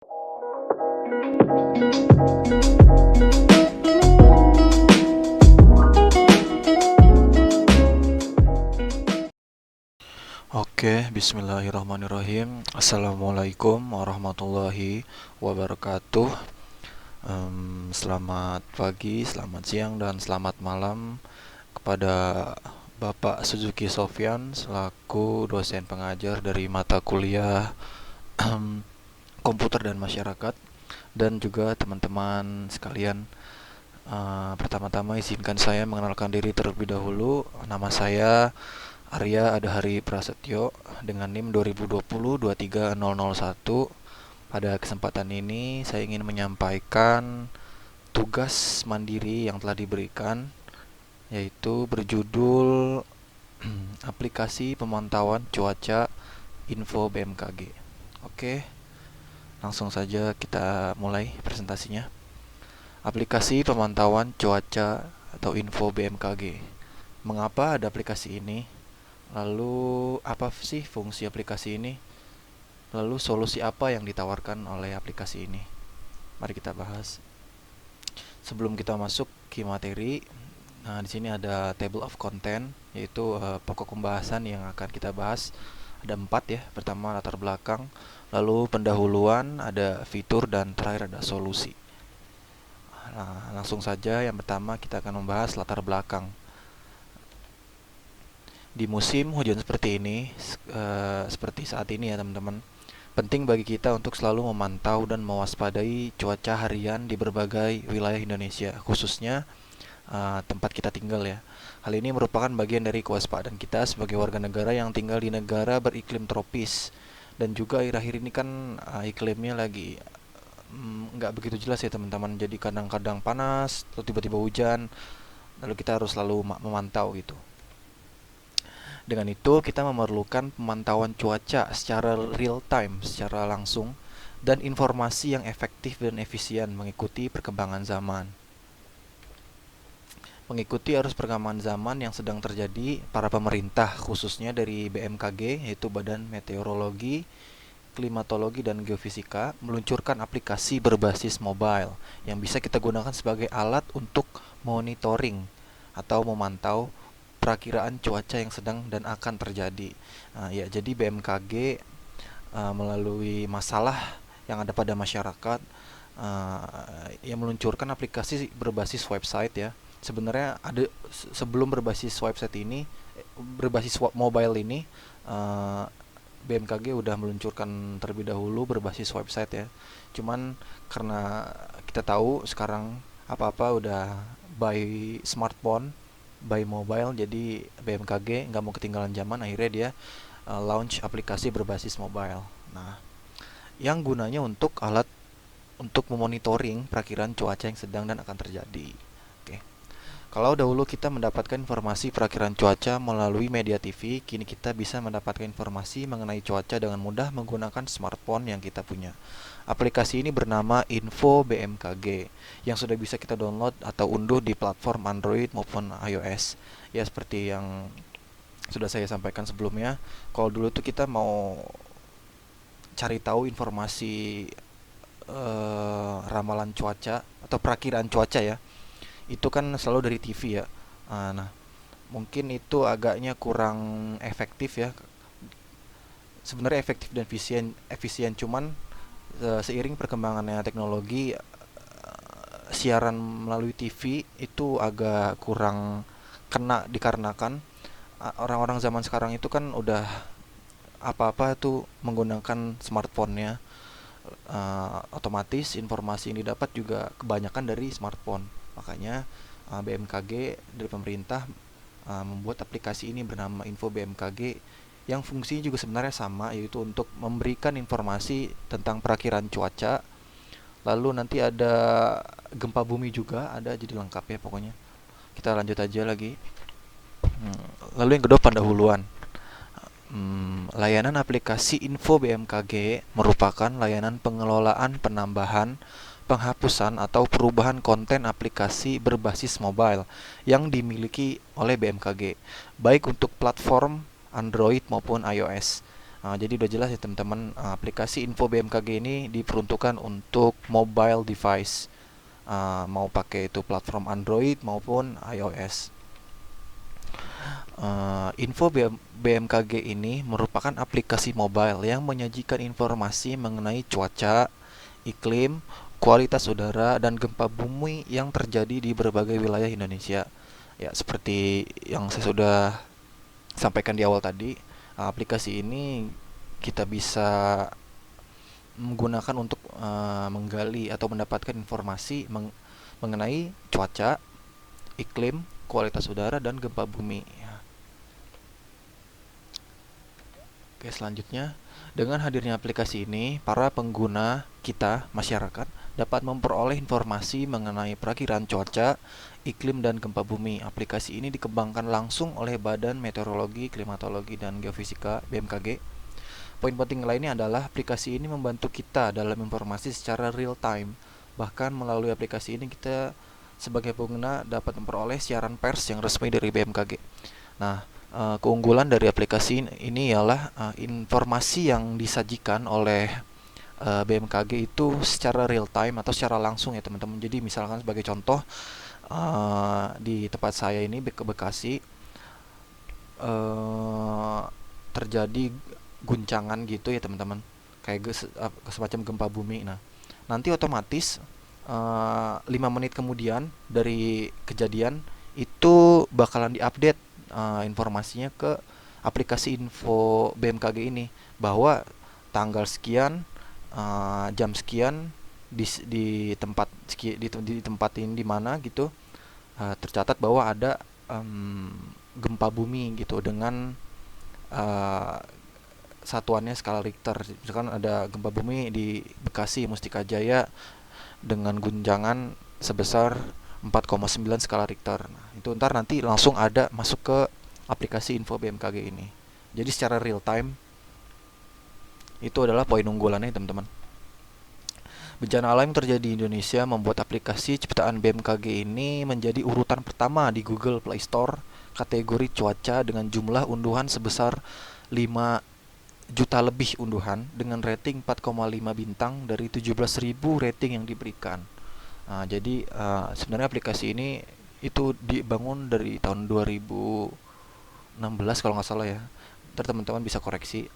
Oke, bismillahirrahmanirrahim. Assalamualaikum warahmatullahi wabarakatuh. Selamat pagi, selamat siang, dan selamat malam kepada Bapak Suzuki Sofyan selaku dosen pengajar dari mata kuliah komputer dan masyarakat, dan juga teman-teman sekalian. Pertama-tama izinkan saya mengenalkan diri terlebih dahulu. Nama saya Arya Adahari Prasetyo dengan NIM 2020-23001. Pada kesempatan ini saya ingin menyampaikan tugas mandiri yang telah diberikan, yaitu berjudul aplikasi pemantauan cuaca info BMKG. Oke, langsung saja kita mulai presentasinya. Aplikasi pemantauan cuaca atau info BMKG. Mengapa ada aplikasi ini? Lalu apa sih fungsi aplikasi ini? Lalu solusi apa yang ditawarkan oleh aplikasi ini? Mari kita bahas. Sebelum kita masuk ke materi, di sini ada table of content, yaitu pokok pembahasan yang akan kita bahas. Ada 4 ya. Pertama latar belakang, lalu pendahuluan, ada fitur, dan terakhir ada solusi. Nah, langsung saja yang pertama kita akan membahas latar belakang. Di musim hujan seperti ini, seperti saat ini ya teman-teman, penting bagi kita untuk selalu memantau dan mewaspadai cuaca harian di berbagai wilayah Indonesia, khususnya tempat kita tinggal ya. Hal ini merupakan bagian dari kewaspadaan kita sebagai warga negara yang tinggal di negara beriklim tropis. Dan juga akhir-akhir ini kan iklimnya lagi nggak begitu jelas ya teman-teman. Jadi kadang-kadang panas atau tiba-tiba hujan, lalu kita harus selalu memantau gitu. Dengan itu, kita memerlukan pemantauan cuaca secara real time, secara langsung, dan informasi yang efektif dan efisien mengikuti perkembangan zaman. Mengikuti arus perkembangan zaman yang sedang terjadi, para pemerintah, khususnya dari BMKG, yaitu Badan Meteorologi, Klimatologi, dan Geofisika, meluncurkan aplikasi berbasis mobile yang bisa kita gunakan sebagai alat untuk monitoring atau memantau perakiraan cuaca yang sedang dan akan terjadi. Ya, jadi BMKG melalui masalah yang ada pada masyarakat yang meluncurkan aplikasi berbasis website ya. Sebenarnya ada sebelum berbasis website ini, berbasis mobile ini, BMKG udah meluncurkan terlebih dahulu berbasis website ya. Cuman karena kita tahu sekarang apa-apa udah by smartphone, by mobile, jadi BMKG nggak mau ketinggalan zaman, akhirnya dia launch aplikasi berbasis mobile. Nah, yang gunanya untuk alat untuk memonitoring perakiraan cuaca yang sedang dan akan terjadi. Oke. Kalau dahulu kita mendapatkan informasi perakiraan cuaca melalui media TV, kini kita bisa mendapatkan informasi mengenai cuaca dengan mudah menggunakan smartphone yang kita punya. Aplikasi ini bernama Info BMKG yang sudah bisa kita download atau unduh di platform Android maupun iOS. Ya, seperti yang sudah saya sampaikan sebelumnya, kalau dulu tuh kita mau cari tahu informasi ramalan cuaca atau perakiraan cuaca ya, itu kan selalu dari TV ya. Nah, mungkin itu agaknya kurang efektif ya. Sebenarnya efektif dan efisien, cuman seiring perkembangannya teknologi, siaran melalui TV itu agak kurang kena dikarenakan orang-orang zaman sekarang itu kan udah apa-apa itu menggunakan smartphone-nya. Otomatis informasi yang didapat juga kebanyakan dari smartphone. Makanya BMKG dari pemerintah membuat aplikasi ini bernama Info BMKG yang fungsinya juga sebenarnya sama, yaitu untuk memberikan informasi tentang perakiraan cuaca. Lalu nanti ada gempa bumi juga ada, jadi lengkap ya pokoknya. Kita lanjut aja lagi. Lalu yang kedua, pendahuluan. Layanan aplikasi Info BMKG merupakan layanan pengelolaan penambahan, penghapusan, atau perubahan konten aplikasi berbasis mobile yang dimiliki oleh BMKG, baik untuk platform Android maupun iOS. Jadi udah jelas ya teman-teman, aplikasi info BMKG ini diperuntukkan untuk mobile device, mau pakai itu platform Android maupun iOS. Info BMKG ini merupakan aplikasi mobile yang menyajikan informasi mengenai cuaca, iklim, kualitas udara, dan gempa bumi yang terjadi di berbagai wilayah Indonesia. Ya, seperti yang saya sudah sampaikan di awal tadi, aplikasi ini kita bisa menggunakan untuk menggali atau mendapatkan informasi mengenai cuaca, iklim, kualitas udara, dan gempa bumi. Oke, selanjutnya, dengan hadirnya aplikasi ini, para pengguna kita, masyarakat, dapat memperoleh informasi mengenai perakiraan cuaca, iklim, dan gempa bumi. Aplikasi ini dikembangkan langsung oleh Badan Meteorologi, Klimatologi, dan Geofisika (BMKG). Poin penting lainnya adalah aplikasi ini membantu kita dalam informasi secara real time. Bahkan melalui aplikasi ini kita sebagai pengguna dapat memperoleh siaran pers yang resmi dari BMKG. Nah, keunggulan dari aplikasi ini ialah informasi yang disajikan oleh BMKG itu secara real time atau secara langsung ya teman-teman. Jadi misalkan sebagai contoh, di tempat saya ini ke Bekasi, terjadi guncangan gitu ya teman-teman, kayak semacam gempa bumi. Nah, nanti otomatis 5 menit kemudian dari kejadian itu bakalan diupdate informasinya ke aplikasi info BMKG ini, bahwa tanggal sekian, jam sekian, di tempat di tempat ini di mana gitu, tercatat bahwa ada gempa bumi gitu dengan satuannya skala Richter. Misalkan ada gempa bumi di Bekasi Mustika Jaya dengan guncangan sebesar 4,9 skala Richter. Nah, itu ntar nanti langsung ada masuk ke aplikasi info BMKG ini. Jadi secara real time, itu adalah poin unggulannya teman-teman. Bencana alam yang terjadi di Indonesia membuat aplikasi ciptaan BMKG ini menjadi urutan pertama di Google Play Store kategori cuaca dengan jumlah unduhan sebesar 5 juta lebih unduhan dengan rating 4,5 bintang dari 17.000 rating yang diberikan. Jadi sebenarnya aplikasi ini itu dibangun dari tahun 2016 kalau nggak salah ya. Ntar teman-teman bisa koreksi.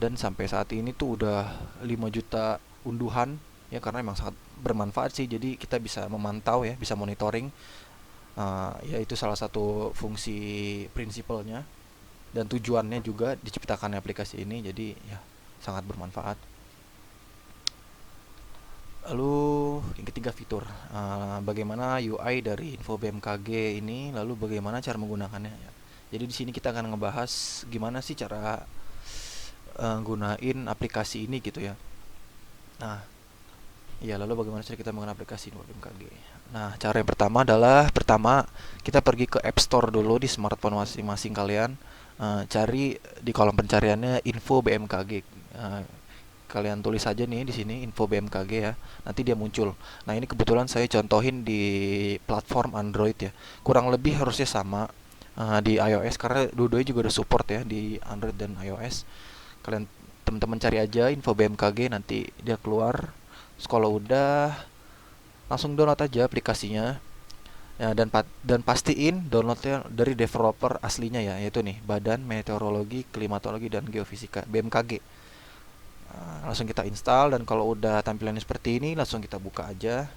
Dan sampai saat ini tuh udah 5 juta unduhan ya, karena emang sangat bermanfaat sih. Jadi kita bisa memantau ya, bisa monitoring. Ya itu salah satu fungsi prinsipalnya dan tujuannya juga diciptakan aplikasi ini. Jadi ya sangat bermanfaat. Lalu yang ketiga, fitur. Bagaimana UI dari info BMKG ini, lalu bagaimana cara menggunakannya ya. Jadi di sini kita akan ngebahas gimana sih cara gunain aplikasi ini gitu ya. Nah, ya lalu bagaimana cara kita menggunakan aplikasi info BMKG. Nah, cara yang pertama adalah kita pergi ke App Store dulu di smartphone masing-masing kalian. Cari di kolom pencariannya info BMKG. Kalian tulis aja nih di sini info BMKG ya, nanti dia muncul. Nah, ini kebetulan saya contohin di platform Android ya, kurang lebih harusnya sama di iOS karena dua-duanya juga ada support ya di Android dan iOS. Kalian teman-teman cari aja info BMKG, nanti dia keluar. Kalau udah, langsung download aja aplikasinya ya, dan pastiin downloadnya dari developer aslinya ya, yaitu nih Badan Meteorologi, Klimatologi, dan Geofisika BMKG. Langsung kita install, dan kalau udah tampilannya seperti ini langsung kita buka aja.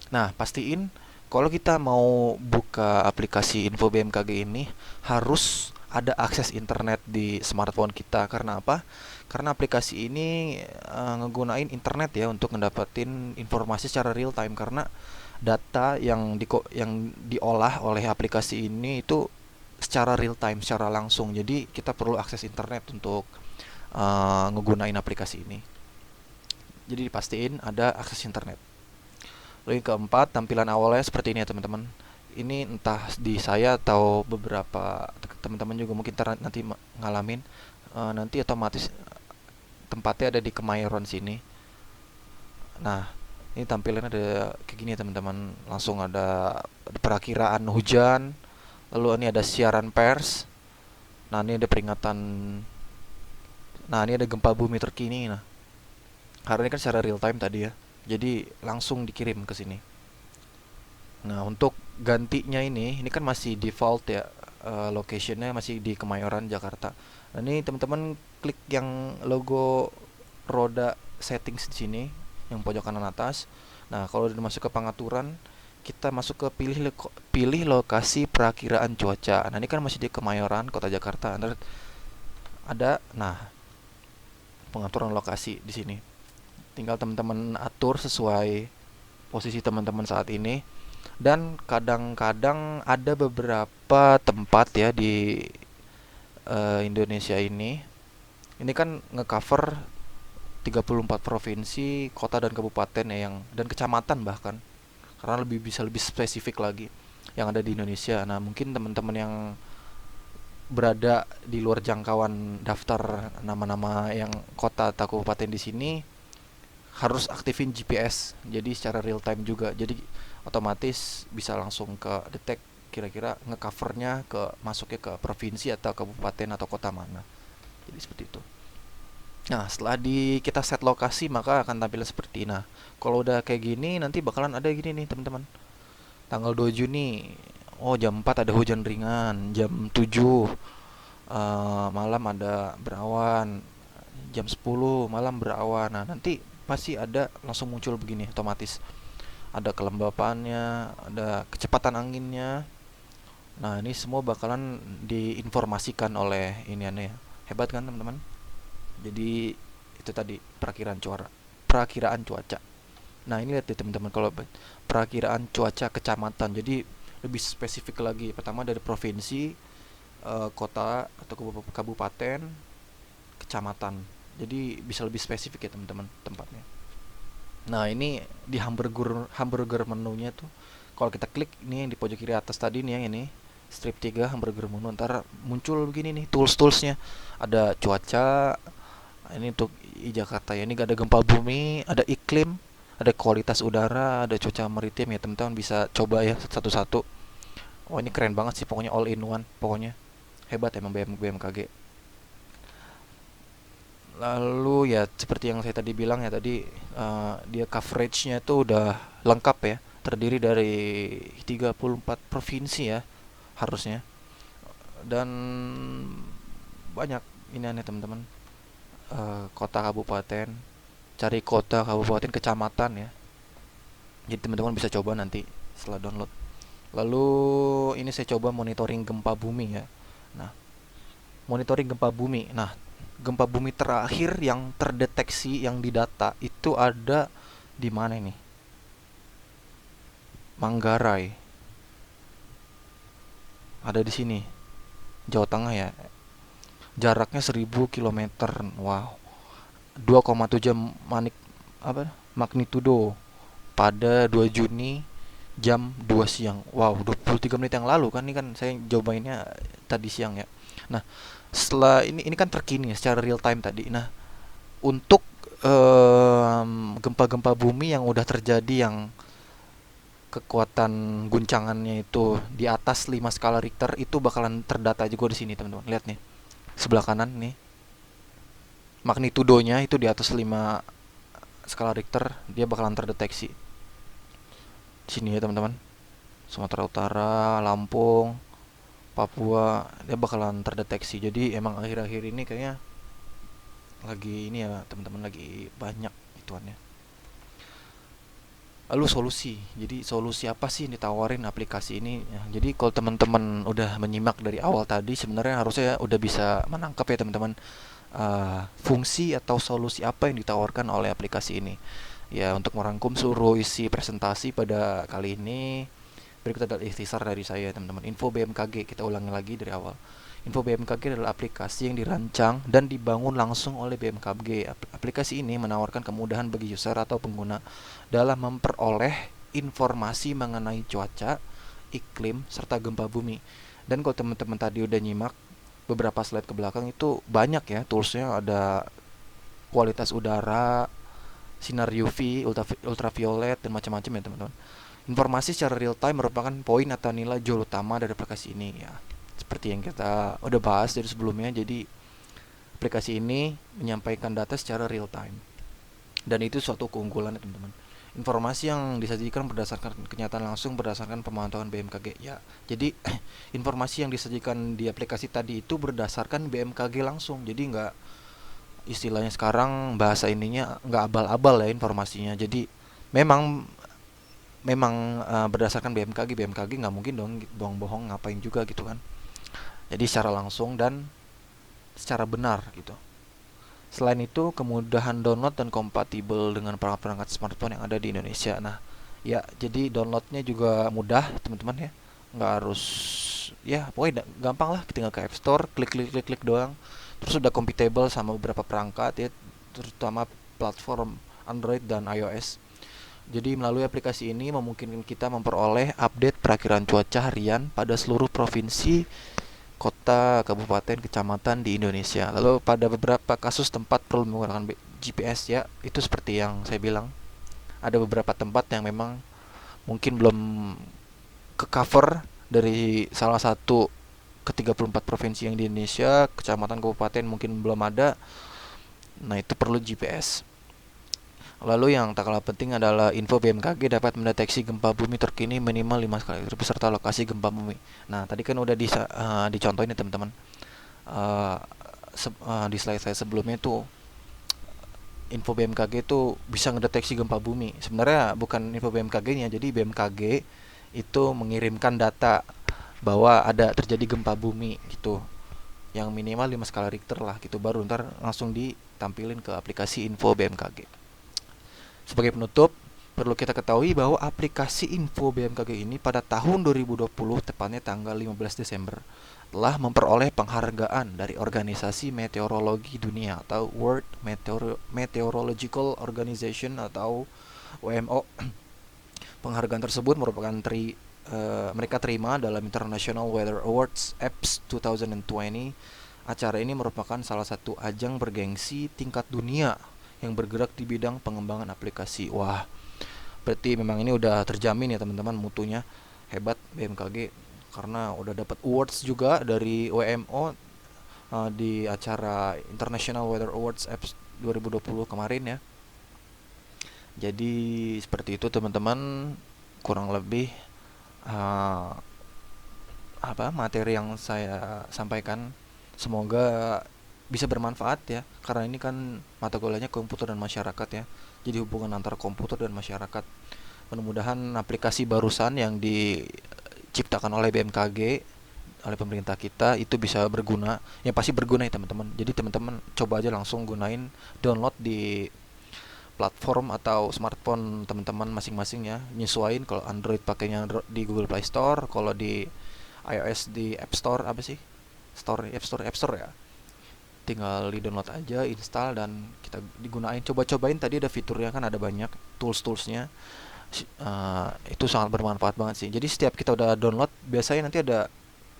Nah, pastiin kalau kita mau buka aplikasi info BMKG ini harus ada akses internet di smartphone kita. Karena apa? Karena aplikasi ini ngegunain internet ya untuk ngedapetin informasi secara real time, karena data yang diolah oleh aplikasi ini itu secara real time, secara langsung. Jadi kita perlu akses internet untuk ngegunain aplikasi ini. Jadi dipastiin ada akses internet. Lalu yang keempat, tampilan awalnya seperti ini ya teman-teman. Ini entah di saya atau beberapa teman-teman juga mungkin nanti ngalamin. Nanti otomatis tempatnya ada di Kemayoran sini. Nah, ini tampilannya ada kayak gini ya teman-teman. Langsung ada perakiraan hujan. Lalu ini ada siaran pers. Nah, ini ada peringatan. Nah, ini ada gempa bumi terkini. Nah, karena ini kan secara real time tadi ya. Jadi langsung dikirim ke sini. Nah, untuk gantinya ini kan masih default ya. Locationnya masih di Kemayoran, Jakarta. Nah, ini teman-teman klik yang logo roda settings di sini, yang pojok kanan atas. Nah, kalau udah masuk ke pengaturan, kita masuk ke pilih lokasi perakiraan cuaca. Nah, ini kan masih di Kemayoran, Kota Jakarta. Ada, nah, pengaturan lokasi di sini. Tinggal teman-teman atur sesuai posisi teman-teman saat ini. Dan kadang-kadang ada beberapa tempat ya di Indonesia ini. Ini kan ngecover 34 provinsi, kota dan kabupaten ya, yang dan kecamatan bahkan. Karena lebih spesifik lagi yang ada di Indonesia. Nah, mungkin teman-teman yang berada di luar jangkauan daftar nama-nama yang kota atau kabupaten di sini harus aktifin GPS. Jadi secara real time juga. Jadi otomatis bisa langsung ke detect kira-kira ngecovernya masuknya ke provinsi atau kabupaten atau kota mana. Jadi seperti itu. Nah, setelah kita set lokasi maka akan tampil seperti ini. Nah, kalau udah kayak gini nanti bakalan ada gini nih, teman-teman. Tanggal 2 Juni. Oh, jam 4 ada hujan ringan, jam 7 malam ada berawan, jam 10 malam berawan. Nah, nanti pasti ada langsung muncul begini otomatis. Ada kelembapannya, ada kecepatan anginnya. Nah, ini semua bakalan diinformasikan oleh ini aneh. Hebat kan, teman-teman? Jadi itu tadi perakiraan cuaca. Nah, ini lihat ya teman-teman, kalau perakiraan cuaca kecamatan. Jadi lebih spesifik lagi. Pertama dari provinsi, kota atau kabupaten, kecamatan. Jadi bisa lebih spesifik ya teman-teman tempatnya. Nah, ini di hamburger menunya tuh. Kalau kita klik ini yang di pojok kiri atas tadi nih, yang ini strip 3 hamburger menu, ntar muncul begini nih toolsnya. Ada cuaca, ini untuk Jakarta ya. Ini gak ada gempa bumi, ada iklim, ada kualitas udara, ada cuaca maritim ya. Teman-teman bisa coba ya satu-satu. Oh, ini keren banget sih, pokoknya all in one. Pokoknya hebat emang BMKG. Lalu ya seperti yang saya tadi bilang ya tadi, dia coveragenya itu udah lengkap ya, terdiri dari 34 provinsi ya harusnya, dan banyak ini aneh teman-teman. Kota kabupaten, cari kota kabupaten kecamatan ya, jadi teman-teman bisa coba nanti setelah download. Lalu ini saya coba monitoring gempa bumi ya. Nah, monitoring gempa bumi. Nah, gempa bumi terakhir yang terdeteksi yang didata itu ada di mana ini? Manggarai. Ada di sini. Jawa Tengah ya. Jaraknya 1000 km. Wow. 2,7 magnitudo pada 2 Juni jam 2 siang. Wow, 23 menit yang lalu kan, ini kan saya cobainnya tadi siang ya. Nah, setelah ini kan terkini secara real time tadi. Nah, untuk gempa-gempa bumi yang udah terjadi yang kekuatan guncangannya itu di atas 5 skala Richter itu bakalan terdata juga di sini, teman-teman. Lihat nih. Sebelah kanan nih. Magnitudonya itu di atas 5 skala Richter, dia bakalan terdeteksi. Di sini ya, teman-teman. Sumatera Utara, Lampung, Papua, dia bakalan terdeteksi. Jadi emang akhir-akhir ini kayaknya lagi ini ya teman-teman, lagi banyak ituannya. Lalu solusi. Jadi solusi apa sih yang ditawarin aplikasi ini? Ya, jadi kalau teman-teman udah menyimak dari awal tadi, sebenarnya harusnya udah bisa menangkap ya teman-teman, fungsi atau solusi apa yang ditawarkan oleh aplikasi ini. Ya, untuk merangkum seluruh isi presentasi pada kali ini, berikut adalah ikhtisar dari saya teman-teman. Info BMKG, kita ulangi lagi dari awal. Info BMKG adalah aplikasi yang dirancang dan dibangun langsung oleh BMKG. Aplikasi ini menawarkan kemudahan bagi user atau pengguna dalam memperoleh informasi mengenai cuaca, iklim, serta gempa bumi. Dan kalau teman-teman tadi udah nyimak beberapa slide ke belakang, itu banyak ya toolsnya. Ada kualitas udara, sinar UV, ultraviolet, dan macam-macam ya teman-teman. Informasi secara real time merupakan poin atau nilai jual utama dari aplikasi ini ya. seperti yang kita udah bahas dari sebelumnya. Jadi aplikasi ini menyampaikan data secara real time, dan itu suatu keunggulan ya teman-teman. Informasi yang disajikan berdasarkan kenyataan langsung berdasarkan pemantauan BMKG ya. Jadi informasi yang disajikan di aplikasi tadi itu berdasarkan BMKG langsung. Jadi nggak, istilahnya sekarang bahasa ininya nggak abal-abal ya informasinya. Jadi memang memang berdasarkan BMKG nggak mungkin dong bohong-bohong, ngapain juga gitu kan. Jadi secara langsung dan secara benar gitu. Selain itu, kemudahan download dan kompatibel dengan perangkat-perangkat smartphone yang ada di Indonesia. Nah, ya jadi downloadnya juga mudah teman-teman ya. Nggak harus, ya pokoknya gampang lah, tinggal ke App Store, klik doang. Terus udah compatible sama beberapa perangkat ya, terutama platform Android dan iOS. Jadi melalui aplikasi ini memungkinkan kita memperoleh update perakiraan cuaca harian pada seluruh provinsi, kota, kabupaten, kecamatan di Indonesia. Lalu pada beberapa kasus tempat perlu menggunakan GPS ya, itu seperti yang saya bilang. Ada beberapa tempat yang memang mungkin belum ke cover dari salah satu ke 34 provinsi yang di Indonesia, kecamatan, kabupaten mungkin belum ada. Nah, itu perlu GPS. Lalu yang tak kalah penting adalah info BMKG dapat mendeteksi gempa bumi terkini minimal 5 kali beserta lokasi gempa bumi. Nah, tadi kan udah dicontohin ya teman-teman. Uh, di slide saya sebelumnya tuh info BMKG itu bisa ngedeteksi gempa bumi. Sebenarnya bukan info BMKG-nya, jadi BMKG itu mengirimkan data bahwa ada terjadi gempa bumi gitu, yang minimal 5 skala Richter lah gitu, baru ntar langsung ditampilin ke aplikasi info BMKG. Sebagai penutup, perlu kita ketahui bahwa aplikasi info BMKG ini pada tahun 2020, tepatnya tanggal 15 Desember, telah memperoleh penghargaan dari Organisasi Meteorologi Dunia atau World Meteorological Organization atau WMO. Penghargaan tersebut merupakan mereka terima dalam International Weather Awards EPS 2020. Acara ini merupakan salah satu ajang bergengsi tingkat dunia yang bergerak di bidang pengembangan aplikasi. Wah, berarti memang ini udah terjamin ya teman-teman, mutunya hebat BMKG karena udah dapat awards juga dari WMO di acara International Weather Awards EPS 2020 kemarin ya. Jadi seperti itu teman-teman, kurang lebih materi yang saya sampaikan. Semoga bisa bermanfaat ya, karena ini kan mata kuliahnya komputer dan masyarakat ya. Jadi hubungan antara komputer dan masyarakat. Mudah-mudahan aplikasi barusan yang diciptakan oleh BMKG, oleh pemerintah kita, itu bisa berguna. Yang pasti berguna ya teman-teman. Jadi teman-teman coba aja langsung gunain, download di platform atau smartphone teman-teman masing-masing ya. Nyesuain, kalau Android pakainya di Google Play Store, kalau di iOS di App Store, apa sih? App Store ya. Tinggal di download aja, install, dan kita digunain, coba-cobain. Tadi ada fiturnya kan, ada banyak toolsnya. Itu sangat bermanfaat banget sih. Jadi setiap kita udah download, biasanya nanti ada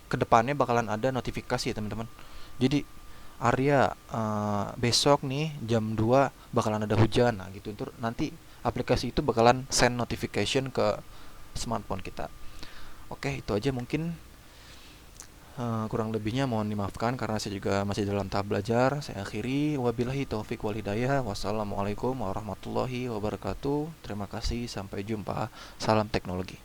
kedepannya bakalan ada notifikasi ya teman-teman. Jadi Arya, besok nih jam 2 bakalan ada hujan. Nah gitu, nanti aplikasi itu bakalan send notification ke smartphone kita. Oke, itu aja mungkin. Kurang lebihnya mohon dimaafkan karena saya juga masih dalam tahap belajar. Saya akhiri, wabillahi taufik wal hidayah. Wassalamualaikum warahmatullahi wabarakatuh. Terima kasih, sampai jumpa. Salam teknologi.